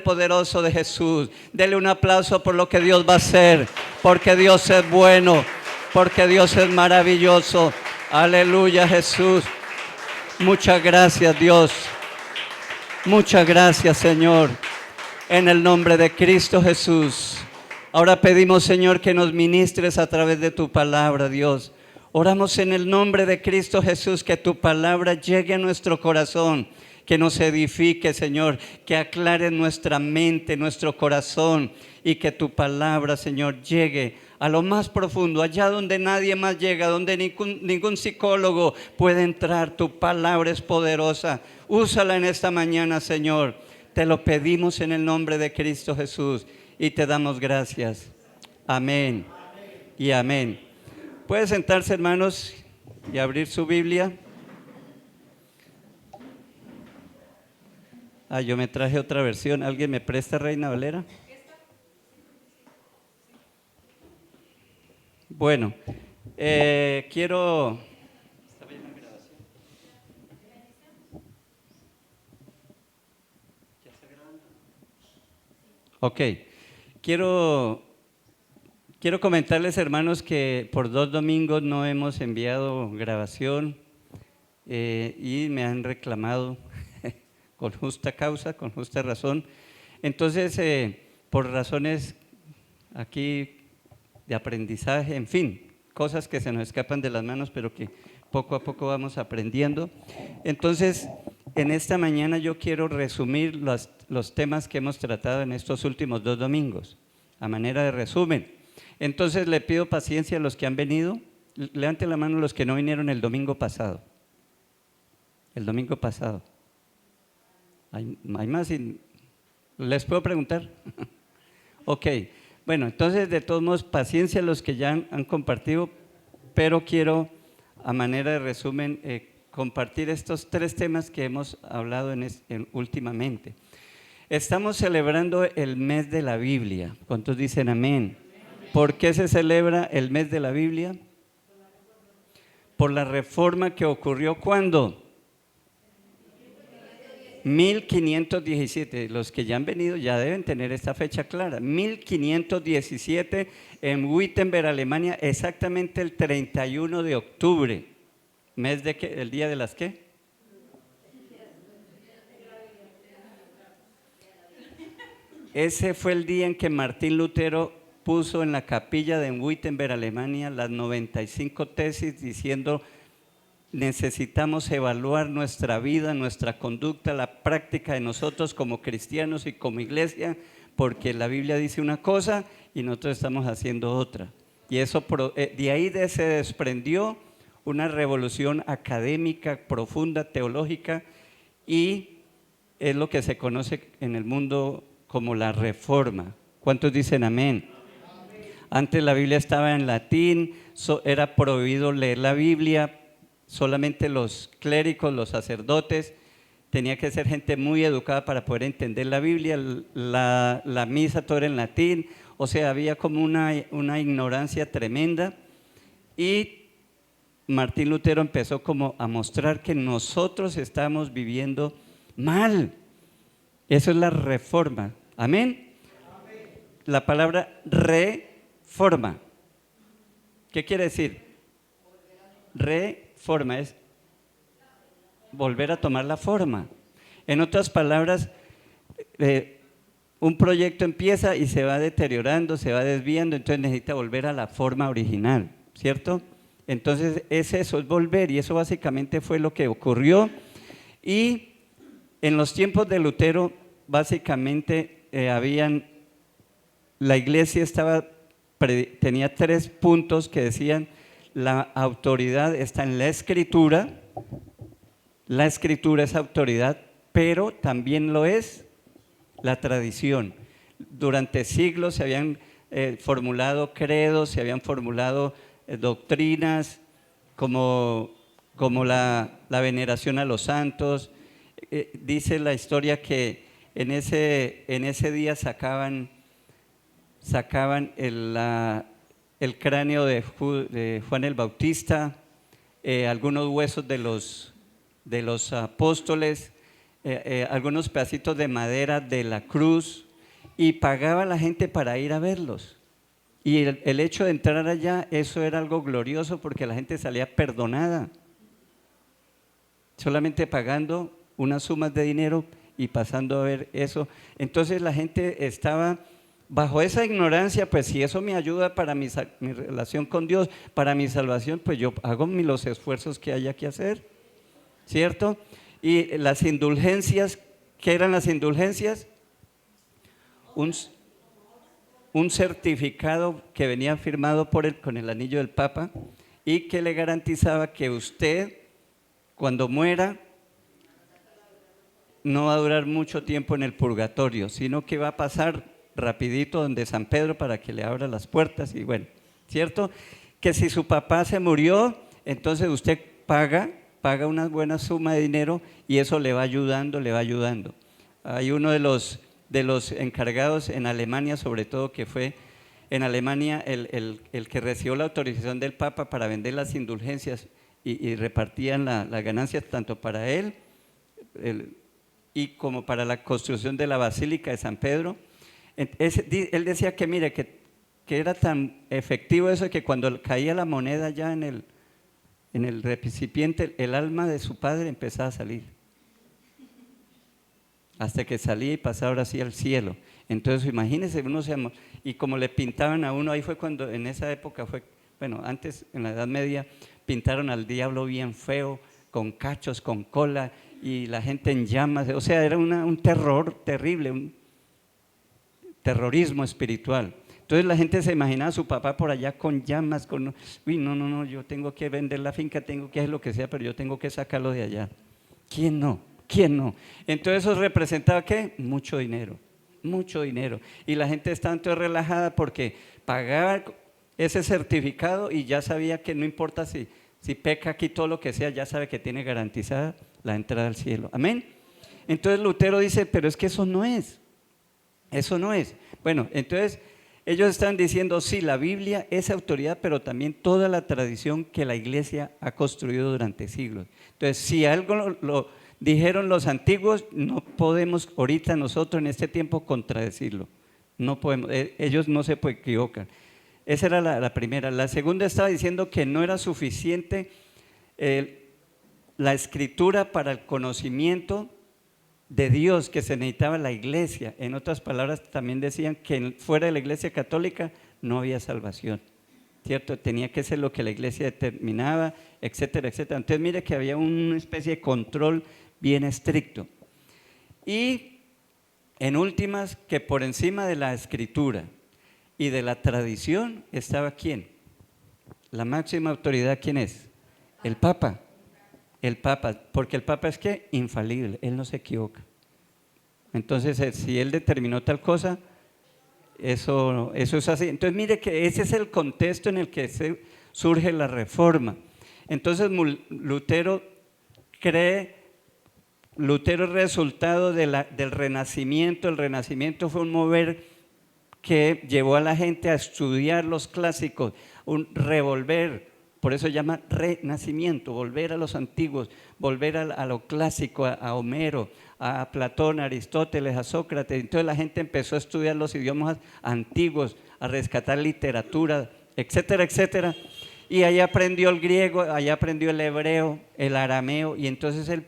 poderoso de Jesús. Dele un aplauso por lo que Dios va a hacer, porque Dios es bueno, porque Dios es maravilloso. Aleluya, Jesús. Muchas gracias, Dios. Muchas gracias, Señor. En el nombre de Cristo Jesús. Ahora pedimos, Señor, que nos ministres a través de tu palabra, Dios. Oramos en el nombre de Cristo Jesús, que tu palabra llegue a nuestro corazón, que nos edifique, Señor, que aclare nuestra mente, nuestro corazón, y que tu palabra, Señor, llegue a lo más profundo, allá donde nadie más llega, donde ningún psicólogo puede entrar. Tu palabra es poderosa. Úsala en esta mañana, Señor. Te lo pedimos en el nombre de Cristo Jesús y te damos gracias. Amén y amén. Puede sentarse, hermanos, y abrir su Biblia. Yo me traje otra versión. ¿Alguien me presta, Reina Valera? Bueno, quiero... ¿Está bien la grabación? ¿Ya está grabando? Ok, quiero comentarles, hermanos, que por 2 domingos no hemos enviado grabación y me han reclamado con justa causa, con justa razón. Entonces, por razones aquí de aprendizaje, en fin, cosas que se nos escapan de las manos, pero que poco a poco vamos aprendiendo. Entonces, en esta mañana yo quiero resumir los temas que hemos tratado en estos últimos 2 domingos, a manera de resumen. Entonces, le pido paciencia a los que han venido. Levanten la mano los que no vinieron el domingo pasado. El domingo pasado. ¿Hay más? ¿Les puedo preguntar? Ok. Bueno, entonces, de todos modos, paciencia a los que ya han compartido, pero quiero, a manera de resumen, compartir estos 3 temas que hemos hablado últimamente. Estamos celebrando el mes de la Biblia. ¿Cuántos dicen amén? ¿Por qué se celebra el mes de la Biblia? Por la reforma que ocurrió, ¿cuándo? 1517, los que ya han venido ya deben tener esta fecha clara. 1517 en Wittenberg, Alemania, exactamente el 31 de octubre. ¿Mes de qué? ¿El día de las qué? Ese fue el día en que Martín Lutero puso en la capilla de Wittenberg, Alemania, las 95 tesis diciendo: necesitamos evaluar nuestra vida, nuestra conducta, la práctica de nosotros como cristianos y como iglesia, porque la Biblia dice una cosa y nosotros estamos haciendo otra. Y eso, de ahí se desprendió una revolución académica profunda, teológica, y es lo que se conoce en el mundo como la Reforma. ¿Cuántos dicen amén? Antes la Biblia estaba en latín, era prohibido leer la Biblia. Solamente los clérigos, los sacerdotes, tenía que ser gente muy educada para poder entender la Biblia. La misa todo era en latín, o sea, había como una ignorancia tremenda. Y Martín Lutero empezó como a mostrar que nosotros estamos viviendo mal. Eso es la reforma. ¿Amén? Amén. La palabra reforma, ¿qué quiere decir? Reforma es volver a tomar la forma. En otras palabras, un proyecto empieza y se va deteriorando, se va desviando, entonces necesita volver a la forma original, ¿cierto? Entonces es eso, es volver, y eso básicamente fue lo que ocurrió. Y en los tiempos de Lutero, básicamente la iglesia tenía 3 puntos que decían: la autoridad está en la Escritura es autoridad, pero también lo es la tradición. Durante siglos se habían formulado credos, se habían formulado doctrinas como la veneración a los santos. Dice la historia que en ese día sacaban el cráneo de Juan el Bautista, algunos huesos de los apóstoles, algunos pedacitos de madera de la cruz y pagaba a la gente para ir a verlos. Y el hecho de entrar allá, eso era algo glorioso porque la gente salía perdonada, solamente pagando unas sumas de dinero y pasando a ver eso. Entonces la gente estaba bajo esa ignorancia, pues si eso me ayuda para mi relación con Dios, para mi salvación, pues yo hago los esfuerzos que haya que hacer, ¿cierto? Y las indulgencias, ¿qué eran las indulgencias? Un certificado que venía firmado por él con el anillo del Papa y que le garantizaba que usted, cuando muera, no va a durar mucho tiempo en el purgatorio, sino que va a pasar rapidito donde San Pedro para que le abra las puertas y bueno, ¿cierto? Que si su papá se murió, entonces usted paga una buena suma de dinero y eso le va ayudando, le va ayudando. Hay uno de los encargados en Alemania, sobre todo, que fue en Alemania el que recibió la autorización del Papa para vender las indulgencias y repartían las ganancias tanto para él y como para la construcción de la Basílica de San Pedro. Él decía que mire, que era tan efectivo eso que cuando caía la moneda ya en el recipiente, el alma de su padre empezaba a salir. Hasta que salía y pasaba ahora sí al cielo. Entonces imagínense, y como le pintaban a uno, ahí fue cuando, en esa época fue, bueno, antes en la Edad Media, pintaron al diablo bien feo, con cachos, con cola, y la gente en llamas, o sea, era un terror terrible, un terrorismo espiritual. Entonces la gente se imaginaba a su papá por allá con llamas, uy, no, yo tengo que vender la finca, tengo que hacer lo que sea, pero yo tengo que sacarlo de allá. ¿Quién no? ¿Quién no? Entonces eso representaba ¿qué? Mucho dinero. Y la gente estaba entonces relajada porque pagaba ese certificado y ya sabía que no importa si peca aquí todo lo que sea, ya sabe que tiene garantizada la entrada al cielo. Amén. Entonces Lutero dice, pero es que eso no es. Bueno, entonces ellos están diciendo, sí, la Biblia es autoridad, pero también toda la tradición que la iglesia ha construido durante siglos. Entonces, si algo lo dijeron los antiguos, no podemos ahorita nosotros en este tiempo contradecirlo. No podemos, ellos no se equivocan. Esa era la primera. La segunda estaba diciendo que no era suficiente la escritura para el conocimiento de Dios, que se necesitaba la iglesia. En otras palabras, también decían que fuera de la iglesia católica no había salvación, ¿cierto? Tenía que ser lo que la iglesia determinaba, etcétera, etcétera. Entonces mire que había una especie de control bien estricto. Y en últimas, que por encima de la escritura y de la tradición estaba ¿quién? La máxima autoridad, ¿quién es? El Papa. El Papa, porque el Papa es ¿qué? Infalible, él no se equivoca. Entonces, si él determinó tal cosa, eso es así. Entonces, mire que ese es el contexto en el que surge la reforma. Entonces, Lutero es resultado del Renacimiento. El Renacimiento fue un mover que llevó a la gente a estudiar los clásicos, un revolver. Por eso se llama renacimiento, volver a los antiguos, volver a lo clásico, a Homero, a Platón, a Aristóteles, a Sócrates. Entonces la gente empezó a estudiar los idiomas antiguos, a rescatar literatura, etcétera, etcétera. Y ahí aprendió el griego, ahí aprendió el hebreo, el arameo, y entonces él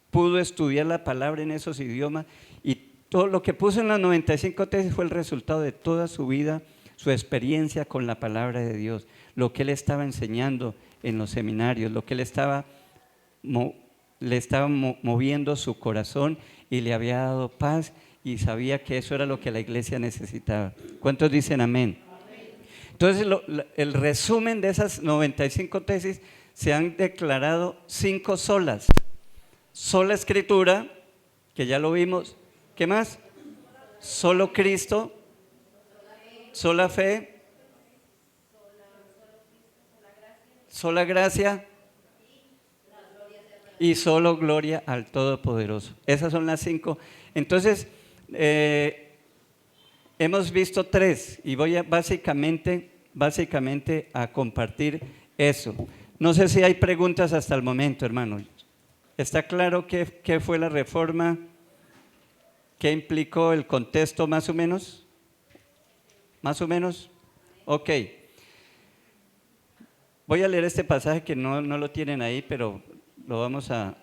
pudo estudiar la palabra en esos idiomas. Y todo lo que puso en las 95 tesis fue el resultado de toda su vida, su experiencia con la palabra de Dios, lo que él estaba enseñando en los seminarios, lo que él le estaba moviendo su corazón y le había dado paz y sabía que eso era lo que la iglesia necesitaba. ¿Cuántos dicen amén? Entonces el resumen de esas 95 tesis se han declarado 5 solas. Sola escritura, que ya lo vimos. ¿Qué más? Solo Cristo. Sola fe, sola gracia y solo gloria al Todopoderoso. Esas son las 5. Entonces, hemos visto 3 y voy básicamente a compartir eso. No sé si hay preguntas hasta el momento, hermano. ¿Está claro qué fue la reforma? ¿Qué implicó el contexto más o menos? ¿Más o menos? Ok. Voy a leer este pasaje que no lo tienen ahí, pero lo vamos a...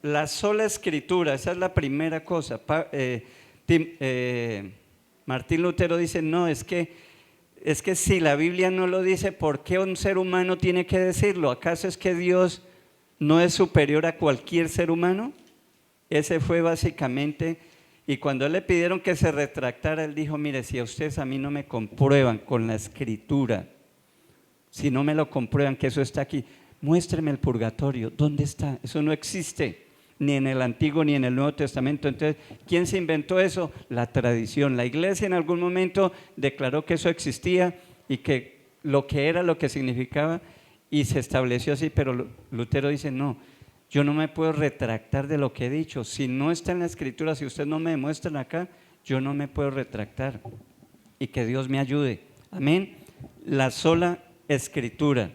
La sola escritura, esa es la primera cosa. Martín Lutero dice, no, es que si la Biblia no lo dice, ¿por qué un ser humano tiene que decirlo? ¿Acaso es que Dios no es superior a cualquier ser humano? Ese fue básicamente, y cuando le pidieron que se retractara, él dijo, mire, si a ustedes a mí no me comprueban con la escritura, si no me lo comprueban que eso está aquí, muéstreme el purgatorio, ¿dónde está? Eso no existe, ni en el Antiguo ni en el Nuevo Testamento. Entonces, ¿quién se inventó eso? La tradición. La iglesia en algún momento declaró que eso existía y que lo que era, lo que significaba, y se estableció así, pero Lutero dice, no, yo no me puedo retractar de lo que he dicho. Si no está en la escritura, si ustedes no me demuestran acá, yo no me puedo retractar. Y que Dios me ayude. Amén. La sola escritura,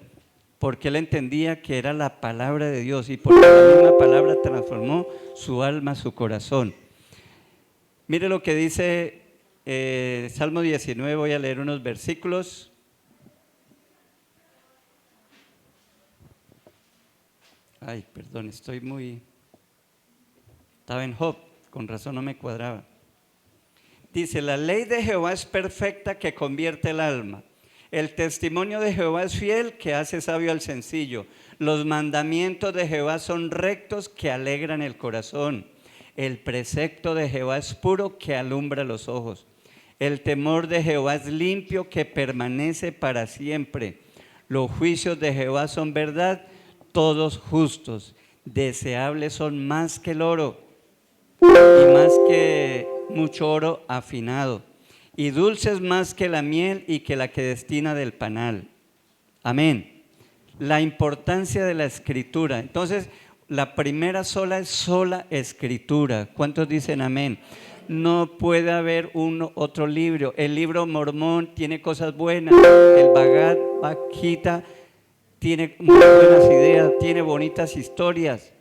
porque él entendía que era la palabra de Dios y porque la misma palabra transformó su alma, su corazón. Mire lo que dice Salmo 19, voy a leer unos versículos. Ay, perdón, estaba en Job, con razón no me cuadraba. Dice, la ley de Jehová es perfecta que convierte el alma. El testimonio de Jehová es fiel que hace sabio al sencillo. Los mandamientos de Jehová son rectos que alegran el corazón. El precepto de Jehová es puro que alumbra los ojos. El temor de Jehová es limpio que permanece para siempre. Los juicios de Jehová son verdad, todos justos. Deseables son más que el oro y más que mucho oro afinado, y dulces más que la miel y que la que destina del panal. Amén. La importancia de la escritura. Entonces, la primera sola es sola escritura. ¿Cuántos dicen amén? No puede haber otro libro. El libro Mormón tiene cosas buenas. El Bhagavad Gita tiene muy buenas ideas, tiene bonitas historias.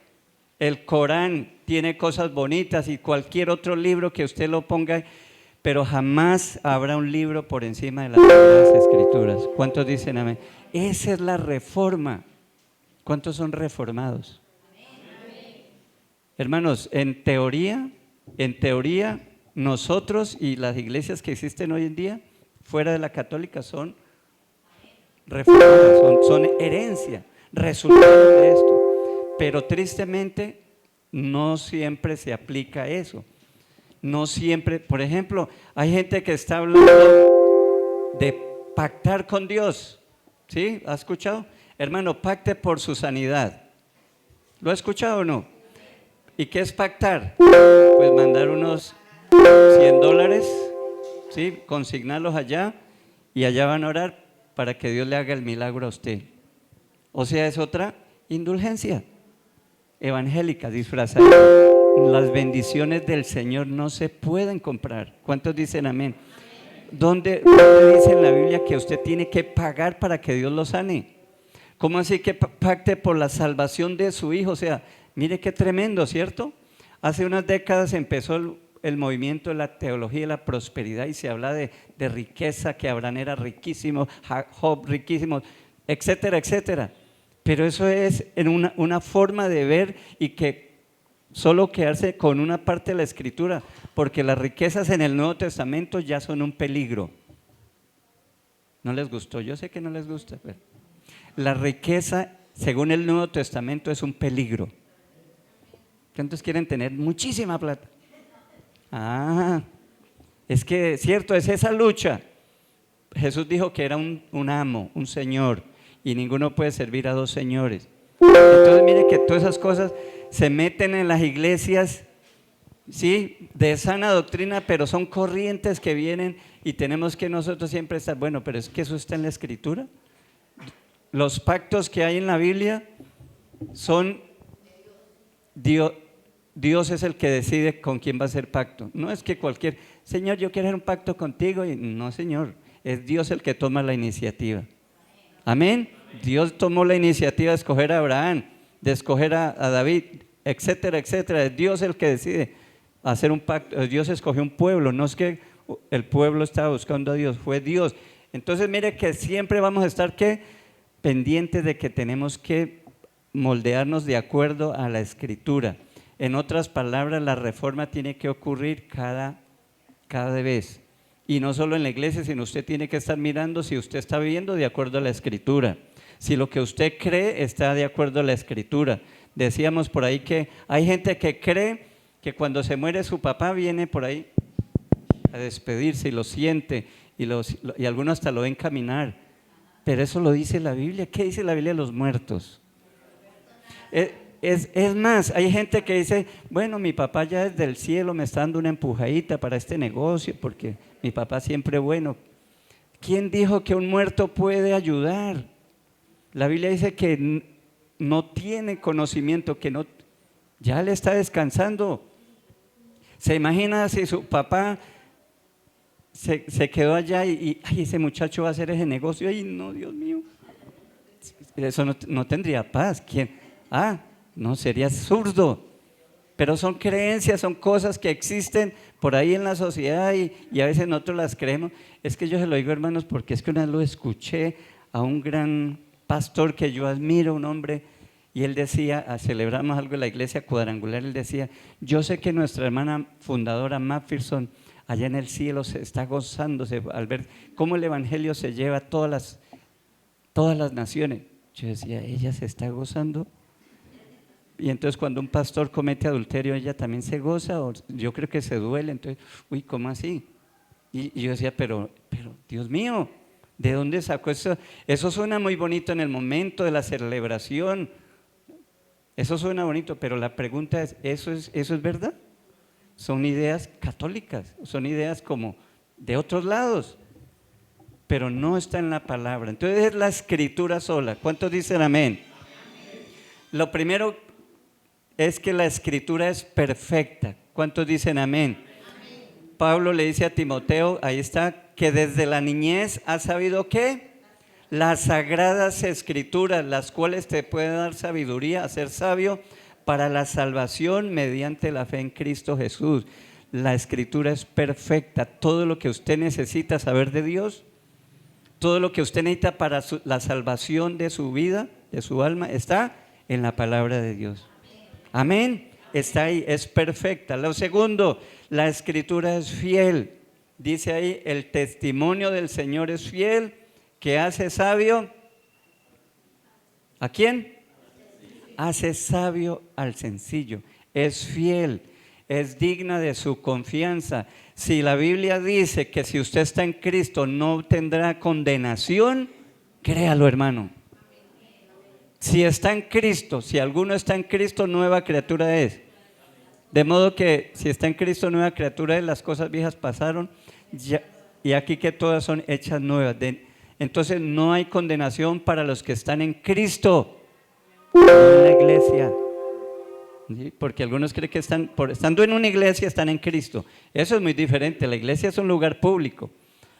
El Corán tiene cosas bonitas y cualquier otro libro que usted lo ponga, pero jamás habrá un libro por encima de las Sagradas Escrituras. ¿Cuántos dicen amén? Esa es la reforma. ¿Cuántos son reformados? Amén. Hermanos, en teoría, nosotros y las iglesias que existen hoy en día, fuera de la católica, son reformadas, son herencia, resultado de esto. Pero tristemente no siempre se aplica eso. No siempre, por ejemplo, hay gente que está hablando de pactar con Dios. ¿Sí? ¿Ha escuchado? Hermano, pacte por su sanidad. ¿Lo ha escuchado o no? ¿Y qué es pactar? Pues mandar unos $100, ¿sí? Consignarlos allá y allá van a orar para que Dios le haga el milagro a usted. O sea, es otra indulgencia evangélica disfrazada. Las bendiciones del Señor no se pueden comprar. ¿Cuántos dicen amén? ¿Dónde dice en la Biblia que usted tiene que pagar para que Dios lo sane? ¿Cómo así que pacte por la salvación de su hijo? O sea, mire qué tremendo, ¿cierto? Hace unas décadas empezó el movimiento de la teología de la prosperidad y se habla de riqueza, que Abraham era riquísimo, Job riquísimo, etcétera, etcétera. Pero eso es en una forma de ver y que solo quedarse con una parte de la escritura, porque las riquezas en el Nuevo Testamento ya son un peligro. ¿No les gustó? Yo sé que no les gusta, pero la riqueza según el Nuevo Testamento es un peligro. ¿Cuántos quieren tener muchísima plata? Es que cierto, es esa lucha. Jesús dijo que era un amo, un señor, y ninguno puede servir a dos señores. Entonces mire que todas esas cosas se meten en las iglesias, sí, de sana doctrina, pero son corrientes que vienen y tenemos que nosotros siempre estar, bueno, pero es que eso está en la escritura. Los pactos que hay en la Biblia son Dios es el que decide con quién va a hacer pacto. No es que cualquier, Señor, yo quiero hacer un pacto contigo, y no, Señor, es Dios el que toma la iniciativa. Amén. Dios tomó la iniciativa de escoger a Abraham, de escoger a David, etcétera, etcétera. Es Dios el que decide hacer un pacto. Dios escogió un pueblo, no es que el pueblo estaba buscando a Dios, fue Dios. Entonces mire que siempre vamos a estar pendientes de que tenemos que moldearnos de acuerdo a la Escritura. En otras palabras, la reforma tiene que ocurrir cada vez. Y no solo en la iglesia, sino usted tiene que estar mirando si usted está viviendo de acuerdo a la Escritura. Si lo que usted cree está de acuerdo a la Escritura. Decíamos por ahí que hay gente que cree que cuando se muere su papá viene por ahí a despedirse y lo siente y algunos hasta lo ven caminar. Pero eso lo dice la Biblia. ¿Qué dice la Biblia de los muertos? Es más, hay gente que dice, bueno, mi papá ya desde el cielo me está dando una empujadita para este negocio porque mi papá siempre es bueno. ¿Quién dijo que un muerto puede ayudar? La Biblia dice que no tiene conocimiento, que no, ya le está descansando. ¿Se imagina si su papá se quedó allá y ay, ese muchacho va a hacer ese negocio? Ay, no, Dios mío. Eso no tendría paz. ¿Quién? No, sería absurdo. Pero son creencias, son cosas que existen por ahí en la sociedad y a veces nosotros las creemos. Es que yo se lo digo, hermanos, porque es que una vez lo escuché a un gran pastor que yo admiro, un hombre, y él decía, celebramos algo en la iglesia cuadrangular, él decía, yo sé que nuestra hermana fundadora Macpherson allá en el cielo se está gozándose al ver cómo el evangelio se lleva a todas las naciones. Yo decía, ¿ella se está gozando? Y entonces cuando un pastor comete adulterio, ¿ella también se goza? O yo creo que se duele. Entonces, uy, ¿cómo así? Y yo decía, pero Dios mío, ¿de dónde sacó eso? Eso suena muy bonito en el momento de la celebración. Eso suena bonito, pero la pregunta es, ¿eso es verdad? Son ideas católicas, son ideas como de otros lados, pero no está en la palabra. Entonces es la Escritura sola. ¿Cuántos dicen amén? Lo primero es que la Escritura es perfecta. ¿Cuántos dicen amén? Pablo le dice a Timoteo, ahí está, que desde la niñez ha sabido ¿qué? Las sagradas Escrituras, las cuales te pueden dar sabiduría, hacer sabio para la salvación mediante la fe en Cristo Jesús. La Escritura es perfecta. Todo lo que usted necesita saber de Dios, todo lo que usted necesita para la salvación de su vida, de su alma, está en la palabra de Dios. Amén. Está ahí, es perfecta. Lo segundo, la Escritura es fiel. Dice ahí, el testimonio del Señor es fiel, que hace sabio. ¿A quién? Hace sabio al sencillo. Es fiel, es digna de su confianza. Si la Biblia dice que si usted está en Cristo no tendrá condenación, créalo, hermano. Si está en Cristo, si alguno está en Cristo, nueva criatura es. De modo que si está en Cristo, nueva criatura es, las cosas viejas pasaron ya, y aquí que todas son hechas nuevas. Entonces no hay condenación para los que están en Cristo, no en la iglesia. ¿Sí? Porque algunos creen que estando en una iglesia están en Cristo. Eso es muy diferente. La iglesia es un lugar público,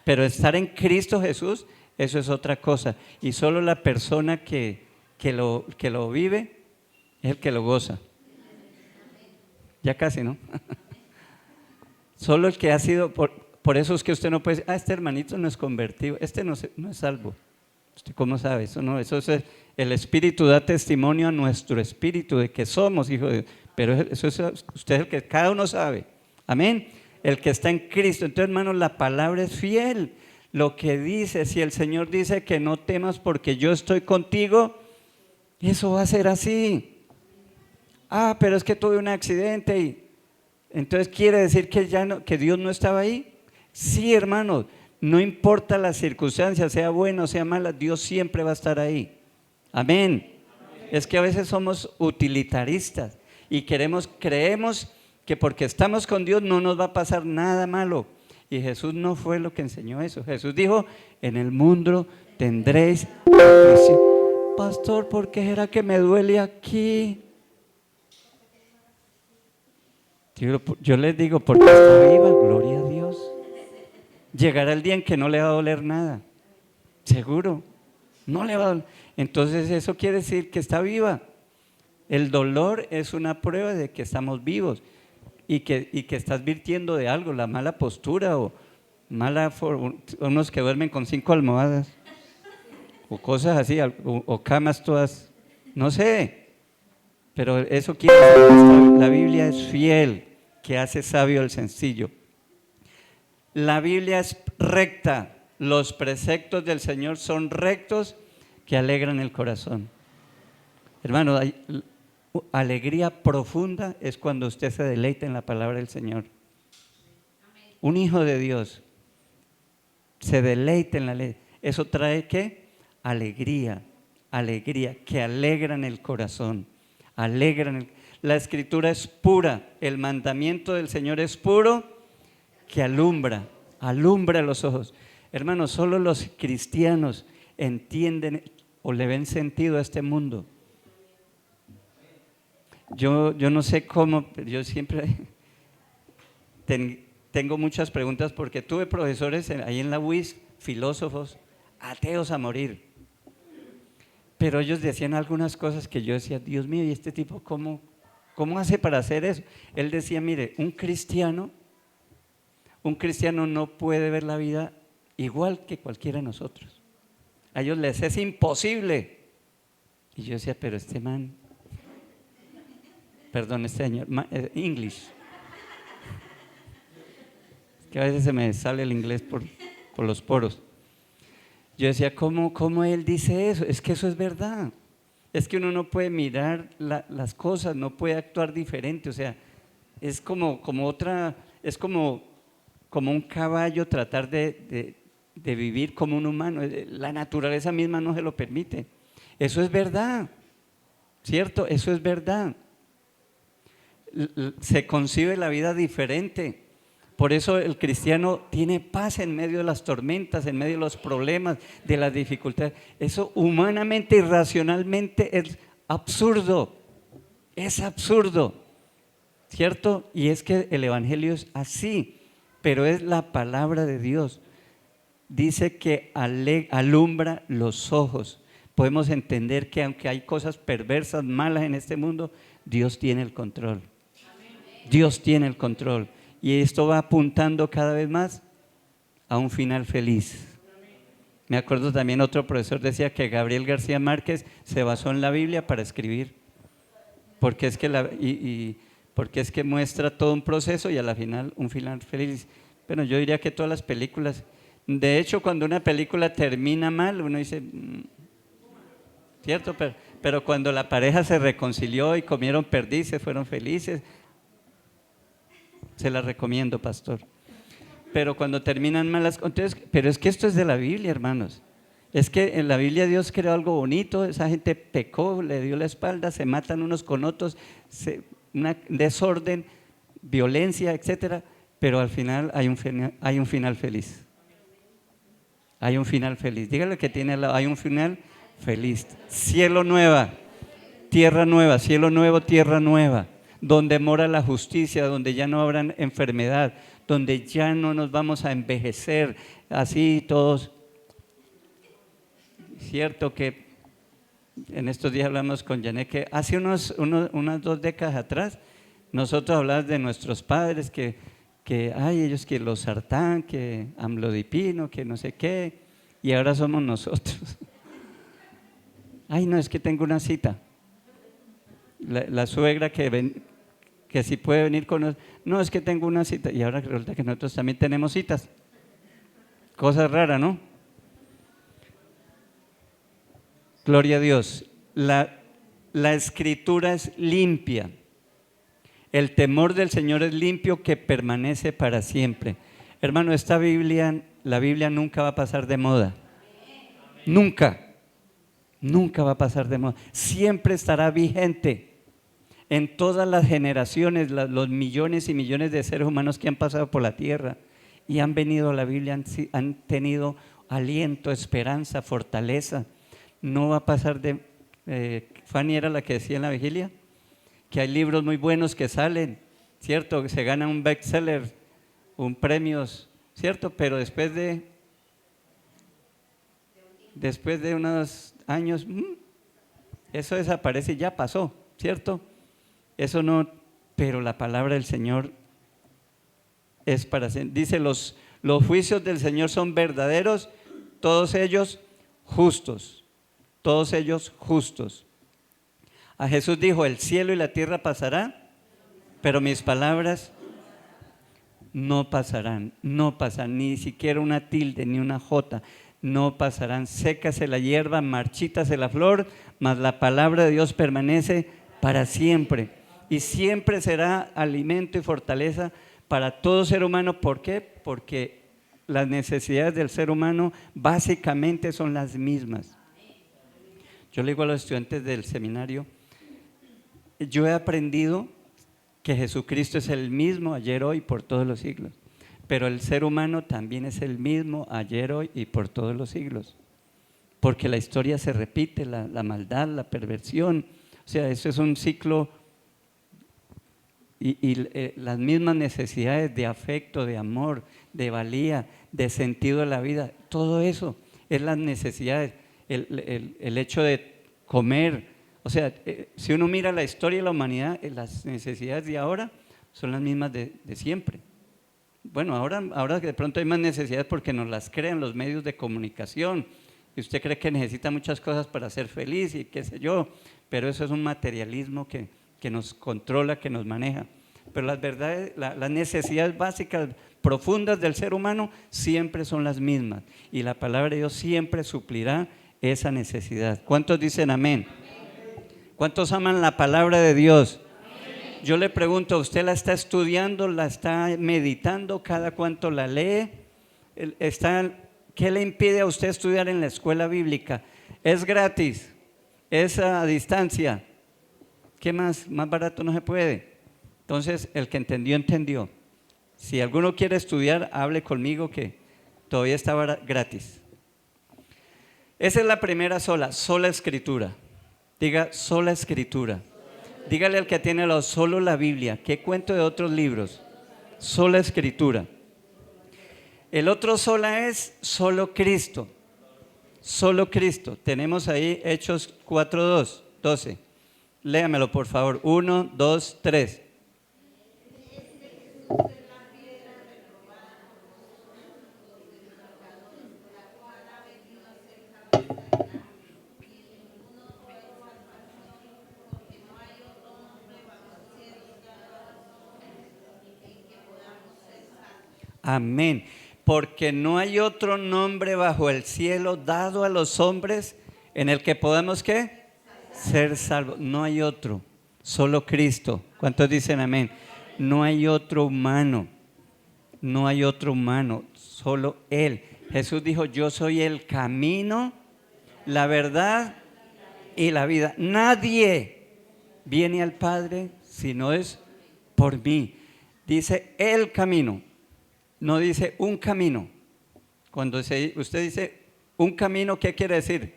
pero estar en Cristo Jesús, eso es otra cosa. Y solo la persona que lo vive es el que lo goza. Ya casi, ¿no? Solo el que ha sido, por eso es que usted no puede decir, este hermanito no es convertido, este no es salvo. ¿Usted cómo sabe? Eso es el Espíritu da testimonio a nuestro espíritu de que somos hijos de Dios. Pero eso es usted el que cada uno sabe. Amén. El que está en Cristo. Entonces, hermanos, la palabra es fiel. Lo que dice, si el Señor dice que no temas porque yo estoy contigo, eso va a ser así. Pero es que tuve un accidente y entonces quiere decir que Dios no estaba ahí. Sí, hermanos, no importa la circunstancia, sea buena o sea mala, Dios siempre va a estar ahí. Amén. Es que a veces somos utilitaristas y creemos que porque estamos con Dios no nos va a pasar nada malo. Y Jesús no fue lo que enseñó eso. Jesús dijo, en el mundo tendréis aflicción. Pastor, ¿por qué será que me duele aquí? Yo les digo, porque está viva, gloria a Dios. Llegará el día en que no le va a doler nada, seguro. no le va a doler. Entonces eso quiere decir que está viva. El dolor es una prueba de que estamos vivos y que estás virtiendo de algo, la mala postura o unos que duermen con 5 almohadas o cosas así, o camas todas, no sé, pero eso quiere decir que la Biblia es fiel, que hace sabio al sencillo. La Biblia es recta, los preceptos del Señor son rectos que alegran el corazón. Hermano, alegría profunda es cuando usted se deleita en la palabra del Señor. Un hijo de Dios se deleita en la ley. ¿Eso trae qué? Alegría, que alegran el corazón. La escritura es pura, el mandamiento del Señor es puro, que alumbra los ojos. Hermanos, solo los cristianos entienden o le ven sentido a este mundo. Yo no sé cómo, pero yo siempre tengo muchas preguntas porque tuve profesores ahí en la UIS, filósofos, ateos a morir. Pero ellos decían algunas cosas que yo decía, Dios mío, ¿y este tipo cómo hace para hacer eso? Él decía, mire, un cristiano no puede ver la vida igual que cualquiera de nosotros. A ellos les es imposible. Y yo decía, pero este man, perdón, este señor, English. Que a veces se me sale el inglés por los poros. Yo decía, ¿cómo él dice eso? Es que eso es verdad. Es que uno no puede mirar las cosas, no puede actuar diferente. O sea, es como un caballo tratar de vivir como un humano. La naturaleza misma no se lo permite. Eso es verdad, ¿cierto? Eso es verdad. Se concibe la vida diferente. Por eso el cristiano tiene paz en medio de las tormentas, en medio de los problemas, de las dificultades. Eso humanamente y racionalmente es absurdo, ¿cierto? Y es que el evangelio es así, pero es la palabra de Dios. Dice que alumbra los ojos. Podemos entender que aunque hay cosas perversas, malas en este mundo, Dios tiene el control. Dios tiene el control. Y esto va apuntando cada vez más a un final feliz. Me acuerdo también otro profesor decía que Gabriel García Márquez se basó en la Biblia para escribir, porque es que muestra todo un proceso y a la final un final feliz. Pero yo diría que todas las películas, de hecho cuando una película termina mal, uno dice, ¿cierto? Pero cuando la pareja se reconcilió y comieron perdices, fueron felices, se la recomiendo, pastor. Pero cuando terminan malas, pero es que esto es de la Biblia, hermanos. Es que en la Biblia Dios creó algo bonito, esa gente pecó, le dio la espalda, se matan unos con otros, un desorden, violencia, etcétera, pero al final hay un final feliz. Hay un final feliz. Dígale que tiene al lado, hay un final feliz. Cielo nueva, tierra nueva, cielo nuevo, tierra nueva, donde mora la justicia, donde ya no habrá enfermedad, donde ya no nos vamos a envejecer así todos. Cierto que en estos días hablamos con Janet que hace unas 2 décadas atrás nosotros hablamos de nuestros padres que ellos que los sartán, que amlodipino, que no sé qué, y ahora somos nosotros. Ay, no, es que tengo una cita. La suegra que si puede venir con nosotros, no, es que tengo una cita, y ahora resulta que nosotros también tenemos citas. Cosa rara, ¿no? Gloria a Dios. La escritura es limpia. El temor del Señor es limpio, que permanece para siempre. Hermano, la Biblia nunca va a pasar de moda. Nunca va a pasar de moda. Siempre estará vigente. En todas las generaciones, los millones y millones de seres humanos que han pasado por la tierra y han venido a la Biblia, han tenido aliento, esperanza, fortaleza. No va a pasar Fanny era la que decía en la vigilia, que hay libros muy buenos que salen, ¿cierto? Que se gana un bestseller, un premio, ¿cierto? Pero después de después de unos años, eso desaparece y ya pasó, ¿cierto? Eso no, pero la palabra del Señor es para siempre. Dice, los juicios del Señor son verdaderos, todos ellos justos, todos ellos justos. A Jesús dijo, el cielo y la tierra pasará, pero mis palabras no pasarán, no pasan, ni siquiera una tilde, ni una jota, no pasarán. Sécase la hierba, marchítase la flor, mas la palabra de Dios permanece para siempre. Y siempre será alimento y fortaleza para todo ser humano. ¿Por qué? Porque las necesidades del ser humano básicamente son las mismas. Yo le digo a los estudiantes del seminario, yo he aprendido que Jesucristo es el mismo ayer, hoy, por todos los siglos. Pero el ser humano también es el mismo ayer, hoy y por todos los siglos. Porque la historia se repite, la maldad, la perversión. O sea, eso es un ciclo y las mismas necesidades de afecto, de amor, de valía, de sentido de la vida. Todo eso es las necesidades, el hecho de comer. O sea, si uno mira la historia de la humanidad, las necesidades de ahora son las mismas de siempre. Bueno, ahora que de pronto hay más necesidades porque nos las crean los medios de comunicación y usted cree que necesita muchas cosas para ser feliz y qué sé yo, pero eso es un materialismo que nos controla, que nos maneja. Pero las verdades, las necesidades básicas, profundas del ser humano siempre son las mismas y la palabra de Dios siempre suplirá esa necesidad. ¿Cuántos dicen amén? ¿Cuántos aman la palabra de Dios? Yo le pregunto, ¿usted la está estudiando, la está meditando, cada cuánto la lee? ¿Qué le impide a usted estudiar en la escuela bíblica? ¿Es gratis? ¿Es a distancia? ¿Qué más? Más barato no se puede. Entonces, el que entendió, entendió. Si alguno quiere estudiar, hable conmigo que todavía está gratis. Esa es la primera sola escritura. Diga, sola escritura. Dígale al que tiene solo la Biblia. ¿Qué cuento de otros libros? Sola escritura. El otro sola es solo Cristo. Solo Cristo. Tenemos ahí Hechos 4:12. Léamelo por favor. 1, 2, 3. Amén. Porque no hay otro nombre bajo el cielo dado a los hombres en el que podamos ¿qué? Ser salvos. No hay otro, solo Cristo. ¿Cuántos dicen amén? No hay otro humano, no hay otro humano, solo Él. Jesús dijo, yo soy el camino, la verdad y la vida. Nadie viene al Padre si no es por mí. Dice el camino. No dice un camino. Cuando usted dice un camino, ¿qué quiere decir?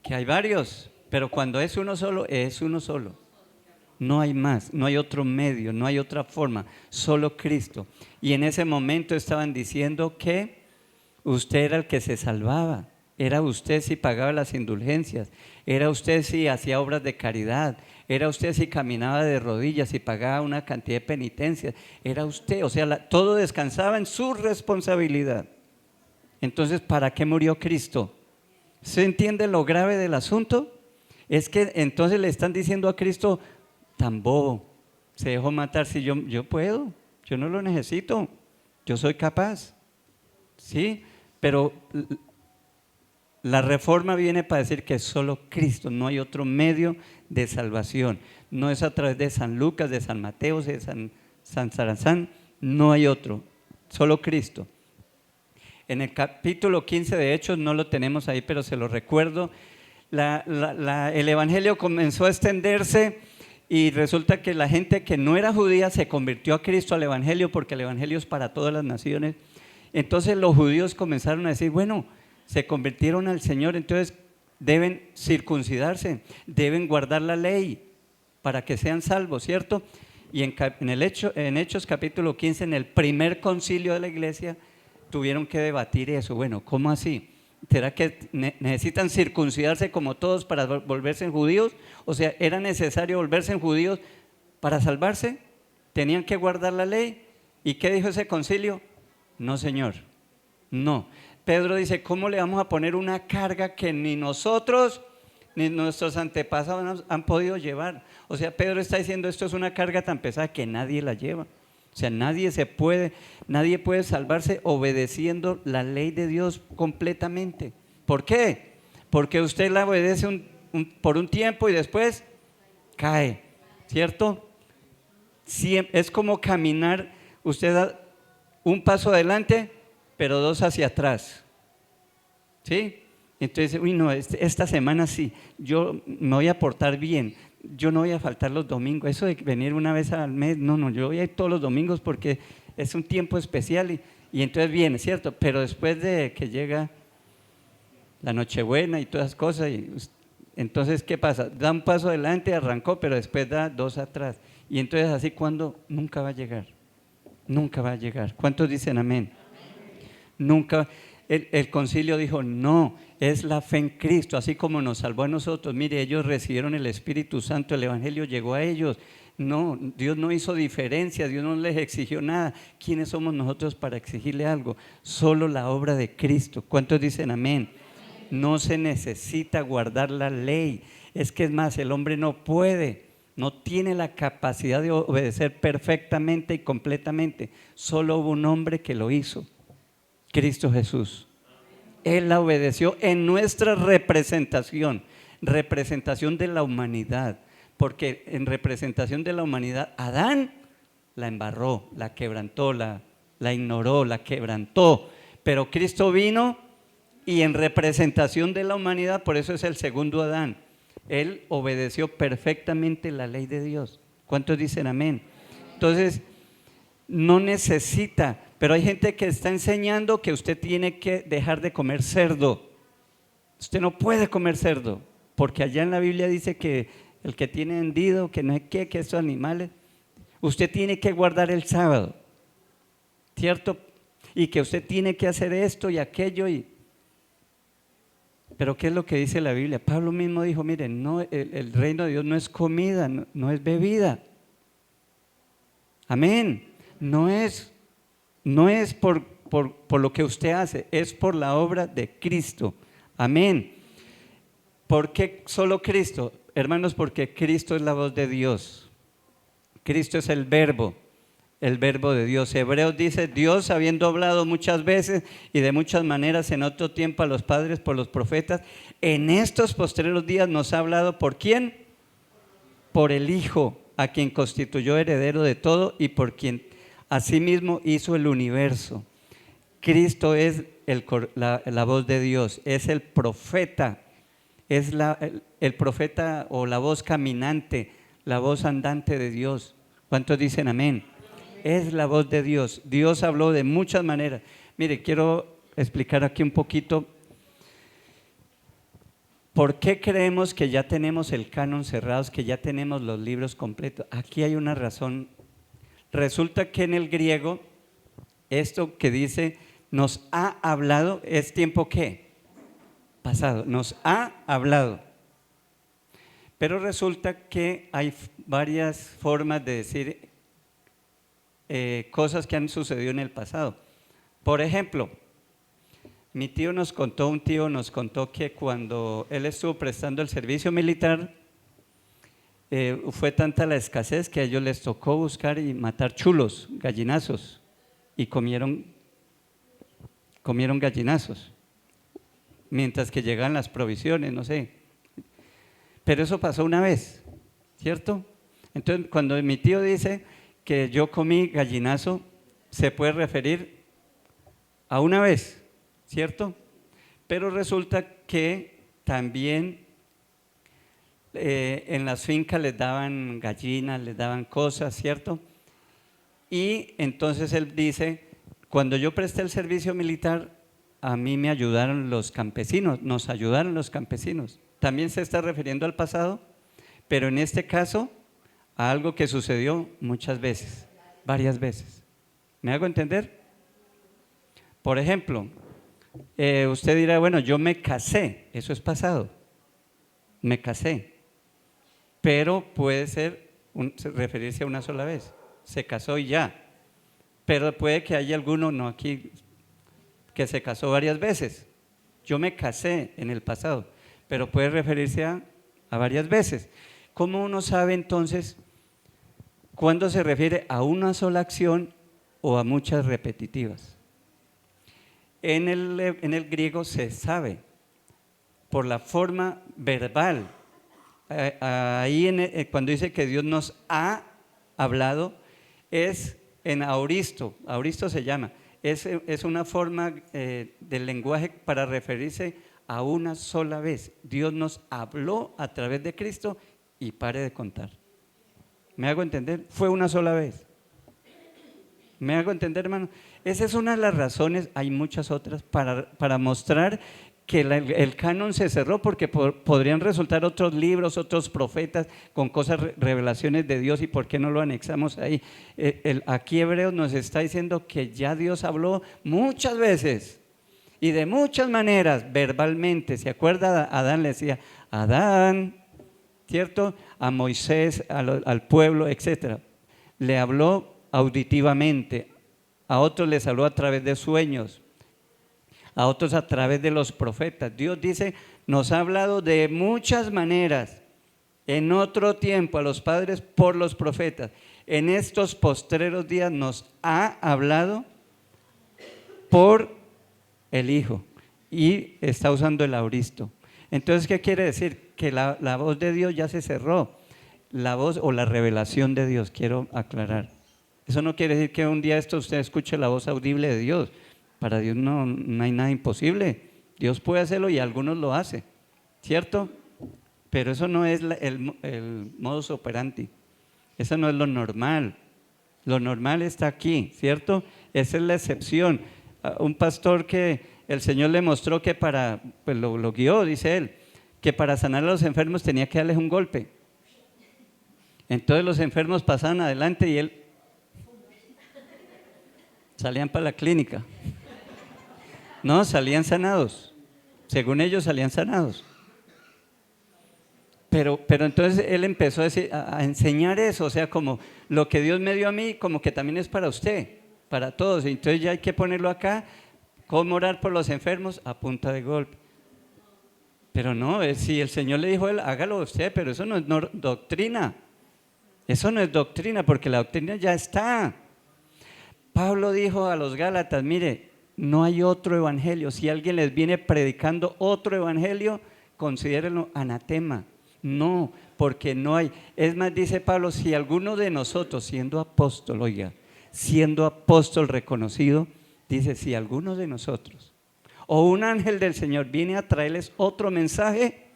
Que hay varios, pero cuando es uno solo, es uno solo. No hay más, no hay otro medio, no hay otra forma, solo Cristo. Y en ese momento estaban diciendo que usted era el que se salvaba, era usted si pagaba las indulgencias, era usted si hacía obras de caridad, era usted si caminaba de rodillas y pagaba una cantidad de penitencias, era usted, o sea, todo descansaba en su responsabilidad. Entonces, ¿para qué murió Cristo? ¿Se entiende lo grave del asunto? Es que entonces le están diciendo a Cristo, tan bobo, se dejó matar, si yo puedo, yo no lo necesito, yo soy capaz, ¿sí? Pero la reforma viene para decir que solo Cristo, no hay otro medio de salvación. No es a través de San Lucas, de San Mateo, de San Sarazán, no hay otro, solo Cristo. En el capítulo 15 de Hechos, no lo tenemos ahí, pero se lo recuerdo, el evangelio comenzó a extenderse y resulta que la gente que no era judía se convirtió a Cristo, al evangelio, porque el evangelio es para todas las naciones. Entonces los judíos comenzaron a decir, bueno, se convirtieron al Señor, entonces deben circuncidarse, deben guardar la ley para que sean salvos, ¿cierto? Y en Hechos capítulo 15, en el primer concilio de la iglesia, tuvieron que debatir eso. Bueno, ¿cómo así? ¿Será que necesitan circuncidarse como todos para volverse judíos? O sea, ¿era necesario volverse judíos para salvarse? ¿Tenían que guardar la ley? ¿Y qué dijo ese concilio? No, señor, no. Pedro dice, ¿cómo le vamos a poner una carga que ni nosotros ni nuestros antepasados han podido llevar? O sea, Pedro está diciendo, esto es una carga tan pesada que nadie la lleva. O sea, nadie puede salvarse obedeciendo la ley de Dios completamente. ¿Por qué? Porque usted la obedece por un tiempo y después cae, ¿cierto? Es como caminar, usted da un paso adelante, pero dos hacia atrás, ¿sí? Entonces, uy, no, esta semana sí, yo me voy a portar bien, yo no voy a faltar los domingos, eso de venir una vez al mes, no, yo voy a ir todos los domingos porque es un tiempo especial y entonces viene, ¿cierto? Pero después de que llega la Nochebuena y todas las cosas, entonces, ¿qué pasa? Da un paso adelante, arrancó, pero después da dos atrás. Y entonces así, ¿cuándo? Nunca va a llegar, nunca va a llegar. ¿Cuántos dicen amén? Nunca. El concilio dijo, no, es la fe en Cristo, así como nos salvó a nosotros. Mire, ellos recibieron el Espíritu Santo, el Evangelio llegó a ellos. No, Dios no hizo diferencia, Dios no les exigió nada. ¿Quiénes somos nosotros para exigirle algo? Solo la obra de Cristo. ¿Cuántos dicen amén? No se necesita guardar la ley. Es que es más, el hombre no puede, no tiene la capacidad de obedecer perfectamente y completamente. Solo hubo un hombre que lo hizo. Cristo Jesús. Él la obedeció en nuestra representación de la humanidad, porque en representación de la humanidad, Adán la embarró, la quebrantó, la ignoró, la quebrantó, pero Cristo vino y en representación de la humanidad, por eso es el segundo Adán, él obedeció perfectamente la ley de Dios. ¿Cuántos dicen amén? Entonces, no necesita. Pero hay gente que está enseñando que usted tiene que dejar de comer cerdo. Usted no puede comer cerdo, porque allá en la Biblia dice que el que tiene hendido, que no hay que estos animales, usted tiene que guardar el sábado, ¿cierto? Y que usted tiene que hacer esto y aquello. Pero ¿qué es lo que dice la Biblia? Pablo mismo dijo, miren, no, el reino de Dios no es comida, no es bebida. Amén. No es por lo que usted hace, es por la obra de Cristo. Amén. ¿Por qué solo Cristo? Hermanos, porque Cristo es la voz de Dios. Cristo es el verbo de Dios. Hebreos dice, Dios habiendo hablado muchas veces y de muchas maneras en otro tiempo a los padres por los profetas, en estos postreros días nos ha hablado, ¿por quién? Por el Hijo, a quien constituyó heredero de todo y por quien asimismo hizo el universo. Cristo es la voz de Dios, es el profeta, es el profeta o la voz caminante, la voz andante de Dios. ¿Cuántos dicen amén? Es la voz de Dios. Dios habló de muchas maneras. Mire, quiero explicar aquí un poquito por qué creemos que ya tenemos el canon cerrado, que ya tenemos los libros completos. Aquí hay una razón. Resulta que en el griego, esto que dice, nos ha hablado, es tiempo ¿qué? Pasado, nos ha hablado. Pero resulta que hay varias formas de decir cosas que han sucedido en el pasado. Por ejemplo, un tío nos contó que cuando él estuvo prestando el servicio militar, fue tanta la escasez que a ellos les tocó buscar y matar chulos, gallinazos, y comieron gallinazos, mientras que llegaban las provisiones, no sé. Pero eso pasó una vez, ¿cierto? Entonces, cuando mi tío dice que yo comí gallinazo, se puede referir a una vez, ¿cierto? Pero resulta que también en las fincas les daban gallinas, les daban cosas, ¿cierto? Y entonces él dice, cuando yo presté el servicio militar, a mí me ayudaron los campesinos, nos ayudaron los campesinos. También se está refiriendo al pasado, pero en este caso a algo que sucedió muchas veces, varias veces. ¿Me hago entender? Por ejemplo, usted dirá, bueno, yo me casé, eso es pasado, me casé, pero puede ser referirse a una sola vez, se casó y ya, pero puede que haya alguno, no aquí, que se casó varias veces. Yo me casé en el pasado, pero puede referirse a varias veces. ¿Cómo uno sabe entonces cuándo se refiere a una sola acción o a muchas repetitivas? En el griego se sabe por la forma verbal. Ahí cuando dice que Dios nos ha hablado, es en auristo se llama, es una forma del lenguaje para referirse a una sola vez. Dios nos habló a través de Cristo y pare de contar. ¿Me hago entender? Fue una sola vez. ¿Me hago entender, hermano? Esa es una de las razones, hay muchas otras, para mostrar que el canon se cerró, porque podrían resultar otros libros, otros profetas con cosas, revelaciones de Dios, y ¿por qué no lo anexamos ahí? Aquí Hebreos nos está diciendo que ya Dios habló muchas veces y de muchas maneras, verbalmente. ¿Se acuerda? Adán le decía, Adán, ¿cierto? A Moisés, al pueblo, etcétera. Le habló auditivamente, a otros les habló a través de sueños, a otros a través de los profetas. Dios dice, nos ha hablado de muchas maneras, en otro tiempo a los padres por los profetas. En estos postreros días nos ha hablado por el Hijo, y está usando el auristo. Entonces, ¿qué quiere decir? Que la voz de Dios ya se cerró, la voz o la revelación de Dios, quiero aclarar. Eso no quiere decir que un día usted escuche la voz audible de Dios. Para Dios no hay nada imposible. Dios puede hacerlo y algunos lo hacen, ¿cierto? Pero eso no es el modus operandi. Eso no es lo normal. Lo normal está aquí, ¿cierto? Esa es la excepción. Un pastor que el Señor le mostró que pues lo guió, dice él, que para sanar a los enfermos tenía que darles un golpe. Entonces los enfermos pasaban adelante y él salían para la clínica. No, salían sanados. Según ellos salían sanados. Pero entonces él empezó a enseñar eso, o sea, como lo que Dios me dio a mí, como que también es para usted, para todos. Entonces ya hay que ponerlo acá, cómo orar por los enfermos a punta de golpe. Pero no, si el Señor le dijo a él, hágalo usted, pero eso no es doctrina. Eso no es doctrina, porque la doctrina ya está. Pablo dijo a los Gálatas, mire, no hay otro evangelio. Si alguien les viene predicando otro evangelio, considérenlo anatema. No, porque no hay. Es más, dice Pablo, si alguno de nosotros, siendo apóstol, oiga, siendo apóstol reconocido, dice, si alguno de nosotros o un ángel del Señor viene a traerles otro mensaje,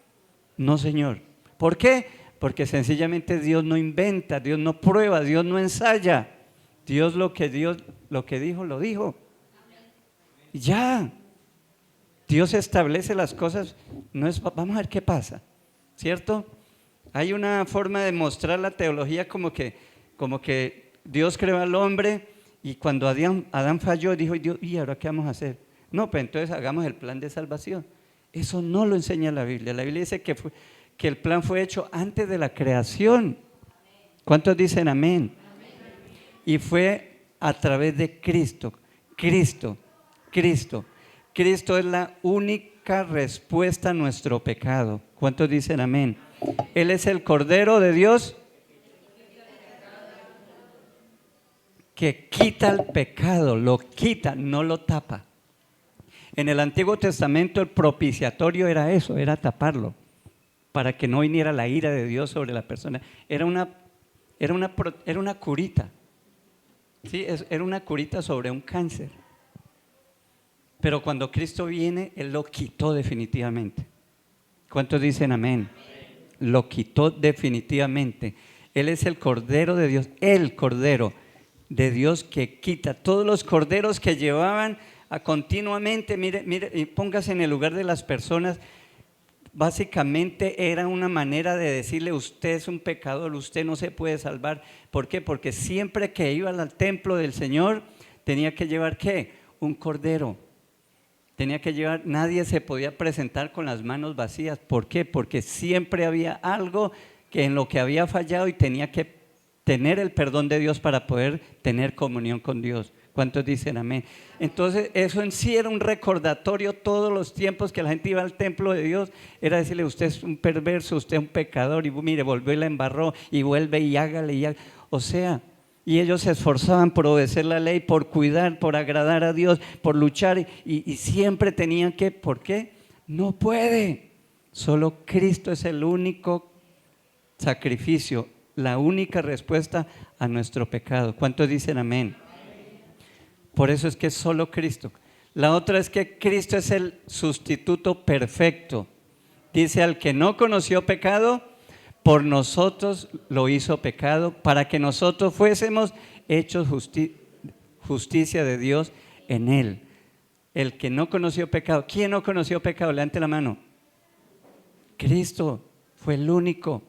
no, Señor. ¿Por qué? Porque sencillamente Dios no inventa, Dios no prueba, Dios no ensaya. Dios lo que dijo, lo dijo. Ya. Dios establece las cosas, no es, vamos a ver qué pasa, ¿cierto? Hay una forma de mostrar la teología como que Dios creó al hombre, y cuando Adán falló, dijo, Dios, ¿y ahora qué vamos a hacer? No, pues entonces hagamos el plan de salvación. Eso no lo enseña la Biblia. La Biblia dice que el plan fue hecho antes de la creación. ¿Cuántos dicen amén? Y fue a través de Cristo. Cristo es la única respuesta a nuestro pecado. ¿Cuántos dicen amén? Él es el Cordero de Dios que quita el pecado, lo quita, no lo tapa. En el Antiguo Testamento el propiciatorio era eso, era taparlo, para que no viniera la ira de Dios sobre la persona. Era una curita. Sí, era una curita sobre un cáncer. Pero cuando Cristo viene, Él lo quitó definitivamente. ¿Cuántos dicen amén? Lo quitó definitivamente. Él es el Cordero de Dios, el Cordero de Dios que quita. Todos los corderos que llevaban continuamente, mire, y póngase en el lugar de las personas. Básicamente era una manera de decirle, usted es un pecador, usted no se puede salvar. ¿Por qué? Porque siempre que iba al templo del Señor tenía que llevar ¿qué? un cordero. Tenía que llevar, nadie se podía presentar con las manos vacías. ¿Por qué? Porque siempre había algo que en lo que había fallado y tenía que tener el perdón de Dios para poder tener comunión con Dios. ¿Cuántos dicen amén? Entonces eso en sí era un recordatorio todos los tiempos que la gente iba al templo de Dios, era decirle: usted es un perverso, usted es un pecador, y mire, volvió y la embarró, y vuelve y hágale y hágale. O sea, y ellos se esforzaban por obedecer la ley, por cuidar, por agradar a Dios, por luchar, y siempre tenían que, ¿por qué? No puede. Solo Cristo es el único sacrificio, la única respuesta a nuestro pecado. ¿Cuántos dicen amén? Por eso es que es solo Cristo. La otra es que Cristo es el sustituto perfecto. Dice: al que no conoció pecado, por nosotros lo hizo pecado, para que nosotros fuésemos hechos justicia de Dios en él. El que no conoció pecado. ¿Quién no conoció pecado? Levante la mano. Cristo fue el único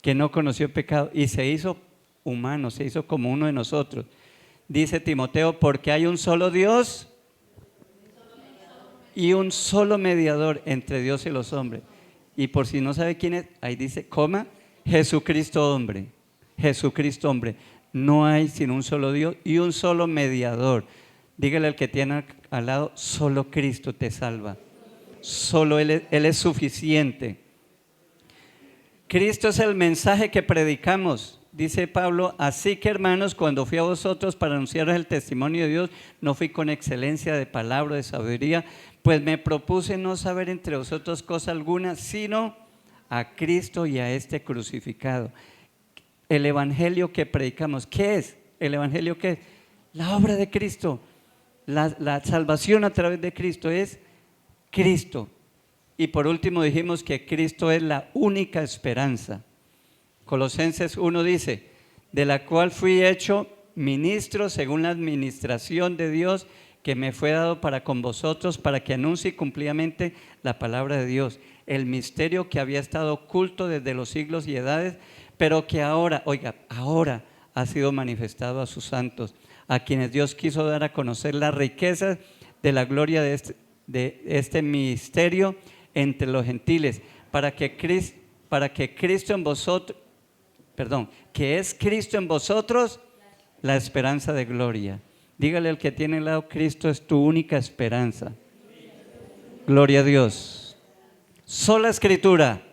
que no conoció pecado y se hizo humano, se hizo como uno de nosotros. Dice Timoteo: porque hay un solo Dios y un solo mediador entre Dios y los hombres. Y por si no sabe quién es, ahí dice, Jesucristo hombre. Jesucristo hombre. No hay sino un solo Dios y un solo mediador. Dígale al que tiene al lado: solo Cristo te salva. Solo Él es suficiente. Cristo es el mensaje que predicamos. Dice Pablo: así que, hermanos, cuando fui a vosotros para anunciaros el testimonio de Dios, no fui con excelencia de palabra, de sabiduría, pues me propuse no saber entre vosotros cosa alguna, sino a Cristo y a este crucificado. El evangelio que predicamos, ¿qué es? ¿El evangelio qué es? La obra de Cristo. La salvación a través de Cristo es Cristo. Y por último dijimos que Cristo es la única esperanza. Colosenses 1 dice: de la cual fui hecho ministro según la administración de Dios que me fue dado para con vosotros, para que anuncie cumplidamente la palabra de Dios, el misterio que había estado oculto desde los siglos y edades, pero que ahora, ahora ha sido manifestado a sus santos, a quienes Dios quiso dar a conocer las riquezas de la gloria de este misterio entre los gentiles, para que Cristo en vosotros, que es Cristo en vosotros la esperanza de gloria. Dígale al que tiene al lado: Cristo es tu única esperanza. Gloria a Dios. Sola Escritura,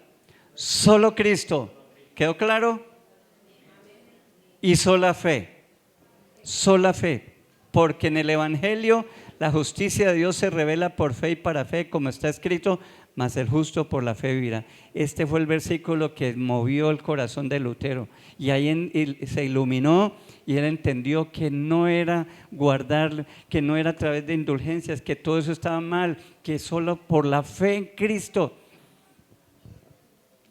solo Cristo. ¿Quedó claro? Y sola fe. Sola fe. Porque en el Evangelio la justicia de Dios se revela por fe y para fe, como está escrito: mas el justo por la fe vivirá. Este fue el versículo que movió el corazón de Lutero, y ahí se iluminó y él entendió que no era guardar, que no era a través de indulgencias, que todo eso estaba mal, que solo por la fe en Cristo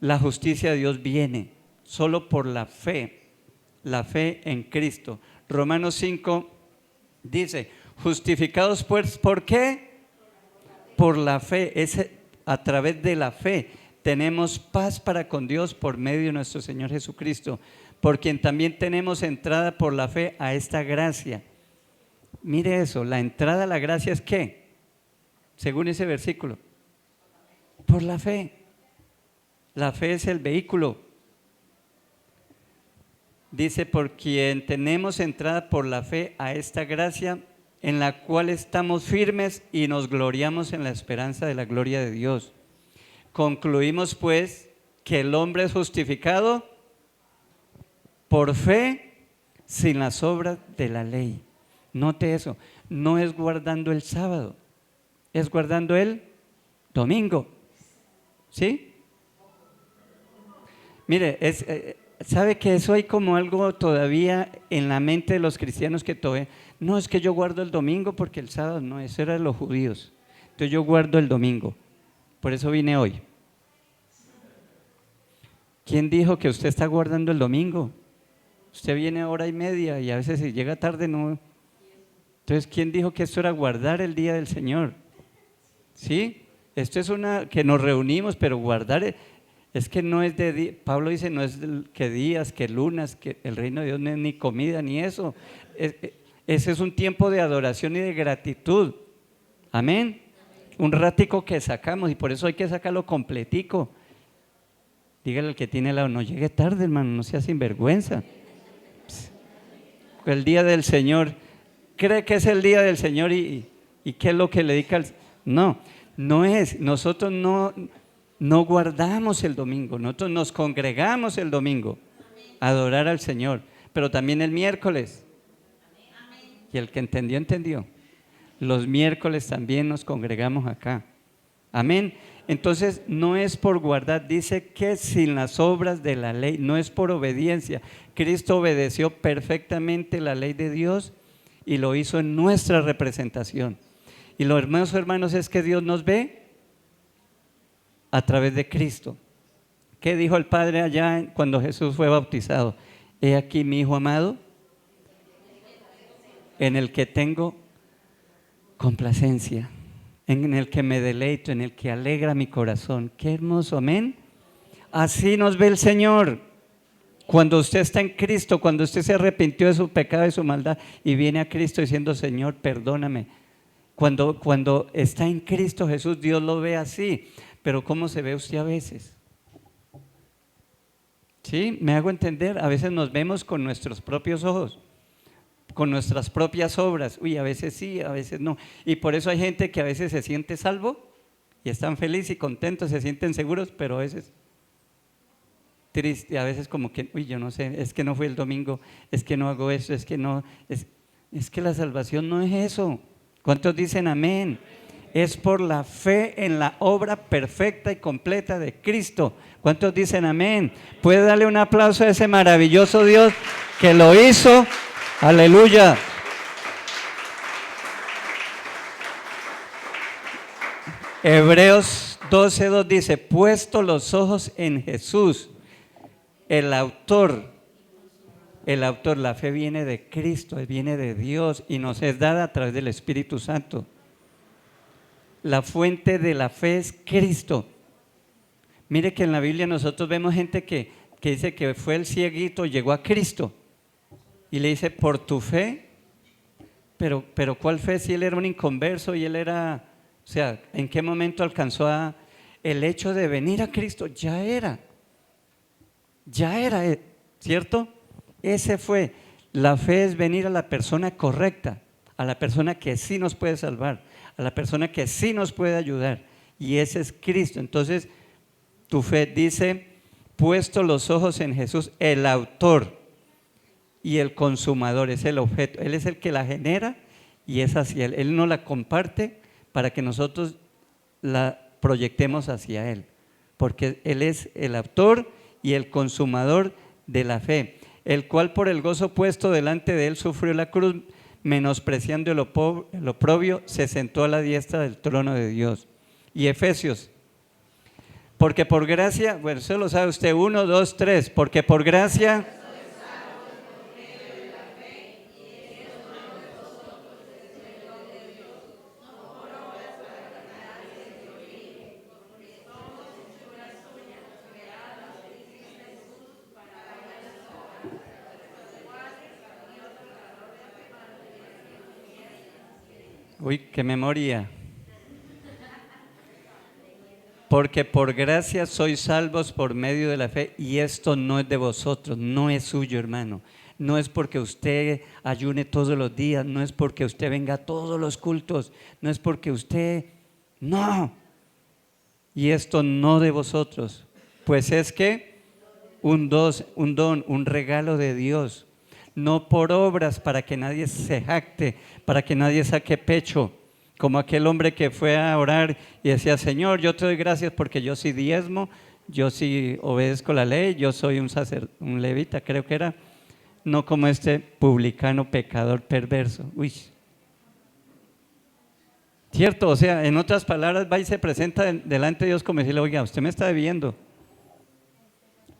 la justicia de Dios viene, solo por la fe en Cristo. Romanos 5 dice: justificados pues, ¿por qué? Por la fe. A través de la fe tenemos paz para con Dios por medio de nuestro Señor Jesucristo, por quien también tenemos entrada por la fe a esta gracia. Mire eso, la entrada a la gracia es ¿qué? Según ese versículo, por la fe. La fe es el vehículo. Dice: por quien tenemos entrada por la fe a esta gracia, en la cual estamos firmes y nos gloriamos en la esperanza de la gloria de Dios. Concluimos pues que el hombre es justificado por fe sin las obras de la ley. Note eso, no es guardando el sábado, es guardando el domingo. ¿Sí? Mire, ¿sabe que eso hay como algo todavía en la mente de los cristianos que todavía, no, es que yo guardo el domingo porque el sábado no, eso era de los judíos, entonces yo guardo el domingo, por eso vine hoy. ¿Quién dijo que usted está guardando el domingo? Usted viene hora y media y a veces si llega tarde no. Entonces, ¿quién dijo que esto era guardar el día del Señor? ¿Sí? Esto es que nos reunimos, pero guardar es que no es de Pablo dice: no es que días, que lunas, que el reino de Dios no es ni comida ni eso. Ese es un tiempo de adoración y de gratitud. Amén. Un ratico que sacamos y por eso hay que sacarlo completico. Dígale al que tiene al lado, no llegue tarde, hermano, no sea sinvergüenza. El día del Señor, cree que es el día del Señor y ¿qué es lo que le dedica al? No, no es. Nosotros no guardamos el domingo, nosotros nos congregamos el domingo a adorar al Señor, pero también el miércoles. Y el que entendió, entendió. Los miércoles también nos congregamos acá. Amén. Entonces no es por guardar, dice que sin las obras de la ley, no es por obediencia. Cristo obedeció perfectamente la ley de Dios y lo hizo en nuestra representación. Y lo hermoso, hermanos, es que Dios nos ve a través de Cristo. ¿Qué dijo el Padre allá cuando Jesús fue bautizado? He aquí mi Hijo amado, en el que tengo complacencia, en el que me deleito, en el que alegra mi corazón. Qué hermoso, amén. Así nos ve el Señor. Cuando usted está en Cristo, cuando usted se arrepintió de su pecado y su maldad y viene a Cristo diciendo, Señor, perdóname. Cuando está en Cristo Jesús, Dios lo ve así. Pero ¿cómo se ve usted a veces? ¿Sí? ¿Me hago entender? A veces nos vemos con nuestros propios ojos, con nuestras propias obras. Uy, a veces sí, a veces no. Y por eso hay gente que a veces se siente salvo y están felices y contentos, se sienten seguros, pero a veces triste, a veces como que, uy, yo no sé, es que no fue el domingo, es que no hago eso, es que no, es que la salvación no es eso. ¿Cuántos dicen amén? Es por la fe en la obra perfecta y completa de Cristo. ¿Cuántos dicen amén? ¿Puede darle un aplauso a ese maravilloso Dios que lo hizo? Aleluya. Hebreos 12:2 dice, puesto los ojos en Jesús, el autor, la fe viene de Cristo, viene de Dios y nos es dada a través del Espíritu Santo. La fuente de la fe es Cristo. Mire que en la Biblia nosotros vemos gente que dice que fue el cieguito, llegó a Cristo y le dice, por tu fe, pero ¿cuál fe si él era un inconverso y él era, o sea, ¿en qué momento alcanzó el hecho de venir a Cristo? Ya era, ¿cierto? Ese fue, la fe es venir a la persona correcta, a la persona que sí nos puede salvar, a la persona que sí nos puede ayudar, y ese es Cristo. Entonces, tu fe dice, puesto los ojos en Jesús, el autor y el consumador, es el objeto, Él es el que la genera y es hacia Él. Él nos la comparte para que nosotros la proyectemos hacia Él, porque Él es el autor y el consumador de la fe, el cual por el gozo puesto delante de Él sufrió la cruz, menospreciando el oprobio, se sentó a la diestra del trono de Dios. Y Efesios, porque por gracia, bueno, eso lo sabe usted, 1, 2, 3, porque por gracia uy, qué memoria. Porque por gracia sois salvos por medio de la fe, y esto no es de vosotros, no es suyo, hermano. No es porque usted ayune todos los días, no es porque usted venga a todos los cultos, no es porque usted, no. Y esto no de vosotros, pues es que un don, un regalo de Dios, no por obras para que nadie se jacte, para que nadie saque pecho, como aquel hombre que fue a orar y decía, Señor, yo te doy gracias porque yo sí diezmo, yo sí obedezco la ley, yo soy un levita, creo que era, no como este publicano pecador perverso. Uy, cierto, o sea, en otras palabras va y se presenta delante de Dios como decirle, oiga, usted me está debiendo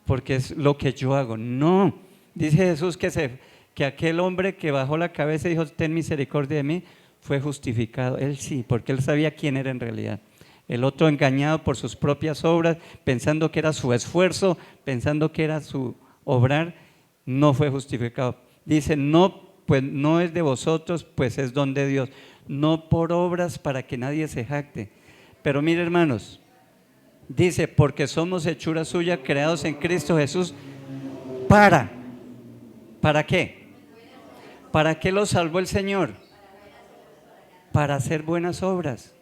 porque es lo que yo hago. No, dice Jesús que aquel hombre que bajó la cabeza y dijo, ten misericordia de mí, fue justificado. Él sí, porque él sabía quién era en realidad. El otro, engañado por sus propias obras, pensando que era su esfuerzo, pensando que era su obrar, no fue justificado. Dice, no pues no es de vosotros, pues es don de Dios. No por obras para que nadie se jacte. Pero mire, hermanos, dice, porque somos hechura suya, creados en Cristo Jesús, ¿para qué? ¿Para qué lo salvó el Señor? Para hacer buenas obras.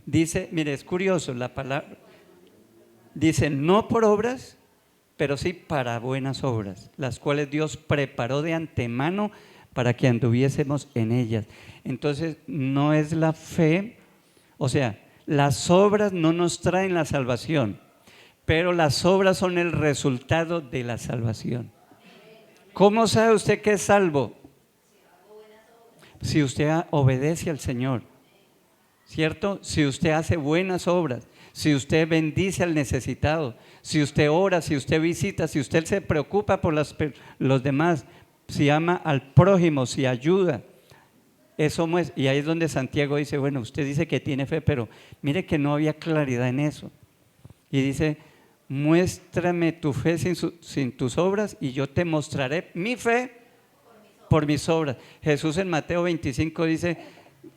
Dice, mire, es curioso, la palabra dice no por obras, pero sí para buenas obras, las cuales Dios preparó de antemano para que anduviésemos en ellas. Entonces, no es la fe, o sea, las obras no nos traen la salvación, pero las obras son el resultado de la salvación. ¿Cómo sabe usted que es salvo? Si usted obedece al Señor, ¿cierto? Si usted hace buenas obras, si usted bendice al necesitado, si usted ora, si usted visita, si usted se preocupa por los demás, si ama al prójimo, si ayuda, eso muestra. Y ahí es donde Santiago dice, bueno, usted dice que tiene fe, pero mire que no había claridad en eso. Y dice, muéstrame tu fe sin tus obras y yo te mostraré mi fe por mis obras. Jesús en Mateo 25 dice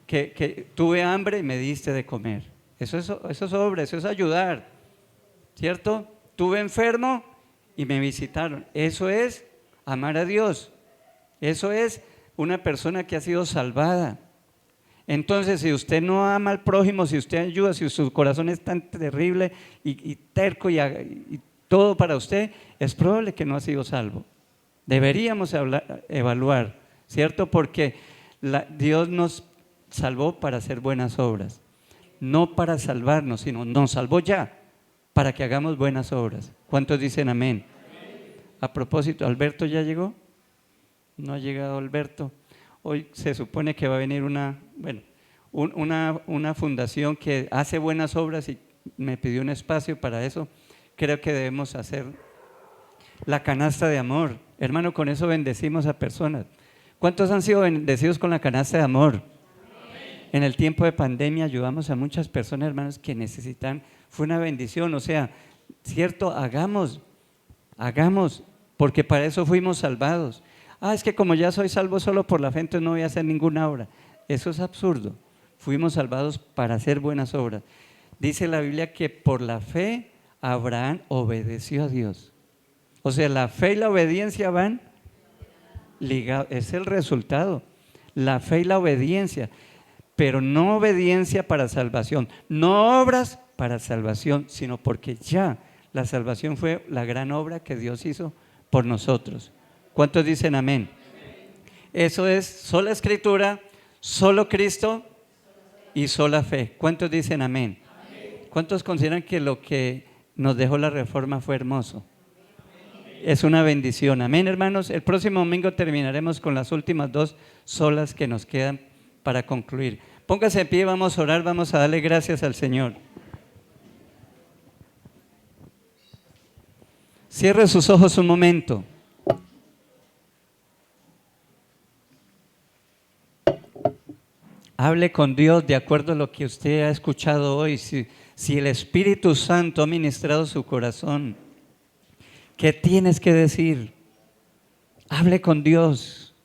que tuve hambre y me diste de comer. Eso es obra, eso es ayudar, ¿cierto? Tuve enfermo y me visitaron. Eso es amar a Dios. Eso es una persona que ha sido salvada. Entonces, si usted no ama al prójimo, si usted ayuda, si su corazón es tan terrible y terco y todo para usted, es probable que no ha sido salvo. Deberíamos evaluar, ¿cierto? Porque Dios nos salvó para hacer buenas obras, no para salvarnos, sino nos salvó ya para que hagamos buenas obras. ¿Cuántos dicen amén? A propósito, ¿Alberto ya llegó? No ha llegado Alberto. Hoy se supone que va a venir una fundación que hace buenas obras y me pidió un espacio para eso. Creo que debemos hacer la canasta de amor. Hermano, con eso bendecimos a personas. ¿Cuántos han sido bendecidos con la canasta de amor? En el tiempo de pandemia ayudamos a muchas personas, hermanos, que necesitan. Fue una bendición, o sea, cierto, hagamos, porque para eso fuimos salvados. Es que como ya soy salvo solo por la fe, entonces no voy a hacer ninguna obra. Eso es absurdo. Fuimos salvados para hacer buenas obras. Dice la Biblia que por la fe Abraham obedeció a Dios. O sea, la fe y la obediencia van ligados, es el resultado. La fe y la obediencia, pero no obediencia para salvación, no obras para salvación, sino porque ya la salvación fue la gran obra que Dios hizo por nosotros. ¿Cuántos dicen amén? Eso es sola escritura, solo Cristo y sola fe. ¿Cuántos dicen amén? ¿Cuántos consideran que lo que nos dejó la reforma fue hermoso? Es una bendición. Amén, hermanos. El próximo domingo terminaremos con las últimas dos solas que nos quedan para concluir. Póngase de pie, vamos a orar, vamos a darle gracias al Señor. Cierre sus ojos un momento. Hable con Dios de acuerdo a lo que usted ha escuchado hoy. Si el Espíritu Santo ha ministrado su corazón, ¿qué tienes que decir? Hable con Dios.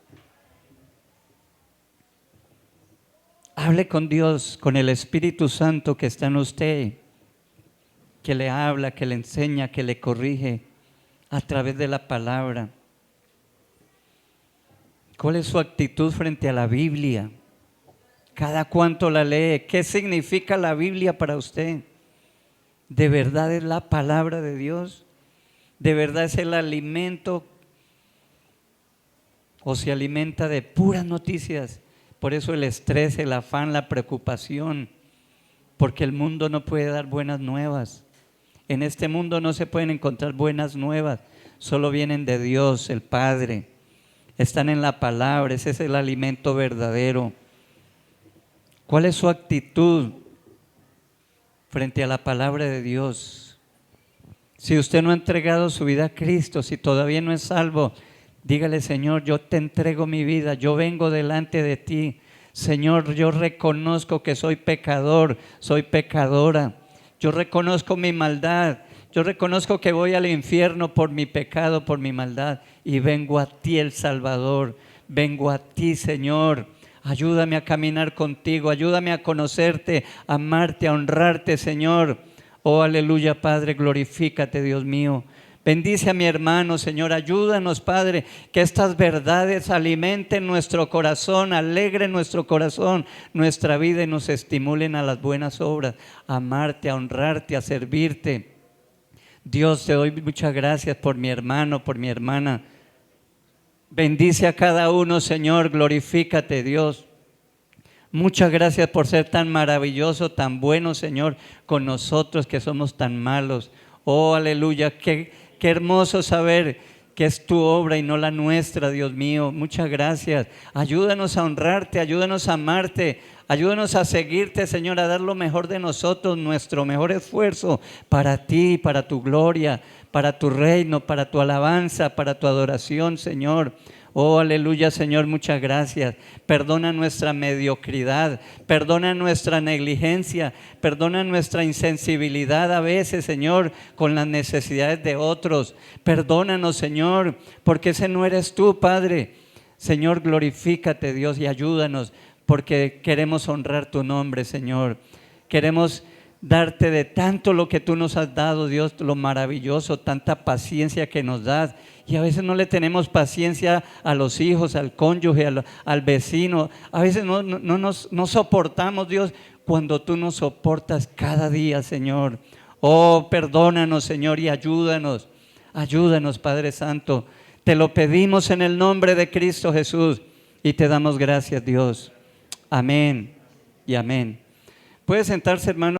Hable con Dios, con el Espíritu Santo que está en usted, que le habla, que le enseña, que le corrige a través de la palabra. ¿Cuál es su actitud frente a la Biblia? ¿Cada cuánto la lee? ¿Qué significa la Biblia para usted? ¿De verdad es la palabra de Dios? ¿De verdad es el alimento? ¿O se alimenta de puras noticias? Por eso el estrés, el afán, la preocupación, porque el mundo no puede dar buenas nuevas. En este mundo no se pueden encontrar buenas nuevas, solo vienen de Dios, el Padre. Están en la palabra, ese es el alimento verdadero. ¿Cuál es su actitud frente a la palabra de Dios? Si usted no ha entregado su vida a Cristo, si todavía no es salvo, dígale: Señor, yo te entrego mi vida, yo vengo delante de ti. Señor, yo reconozco que soy pecador, soy pecadora. Yo reconozco mi maldad, yo reconozco que voy al infierno por mi pecado, por mi maldad, y vengo a ti, el Salvador. vengo a ti, Señor. Ayúdame a caminar contigo, ayúdame a conocerte, a amarte, a honrarte, Señor. Oh, aleluya, Padre, glorifícate, Dios mío. Bendice a mi hermano, Señor, ayúdanos, Padre, que estas verdades alimenten nuestro corazón, alegren nuestro corazón, nuestra vida y nos estimulen a las buenas obras, a amarte, a honrarte, a servirte. Dios, te doy muchas gracias por mi hermano, por mi hermana. Bendice a cada uno, Señor, glorifícate, Dios. Muchas gracias por ser tan maravilloso, tan bueno, Señor, con nosotros que somos tan malos. Oh, aleluya, qué hermoso saber que es tu obra y no la nuestra, Dios mío. Muchas gracias. Ayúdanos a honrarte, ayúdanos a amarte, ayúdanos a seguirte, Señor, a dar lo mejor de nosotros, nuestro mejor esfuerzo para ti, para tu gloria, para tu reino, para tu alabanza, para tu adoración, Señor. Oh, aleluya, Señor, muchas gracias. Perdona nuestra mediocridad, perdona nuestra negligencia, perdona nuestra insensibilidad a veces, Señor, con las necesidades de otros. Perdónanos, Señor, porque ese no eres tú, Padre. Señor, glorifícate, Dios, y ayúdanos, porque queremos honrar tu nombre, Señor. Queremos darte de tanto lo que tú nos has dado, Dios, lo maravilloso, tanta paciencia que nos das. Y a veces no le tenemos paciencia a los hijos, al cónyuge, al vecino. A veces no soportamos, Dios, cuando tú nos soportas cada día, Señor. Oh, perdónanos, Señor, y ayúdanos. Ayúdanos, Padre Santo. Te lo pedimos en el nombre de Cristo Jesús y te damos gracias, Dios. Amén y amén. Puede sentarse, hermano.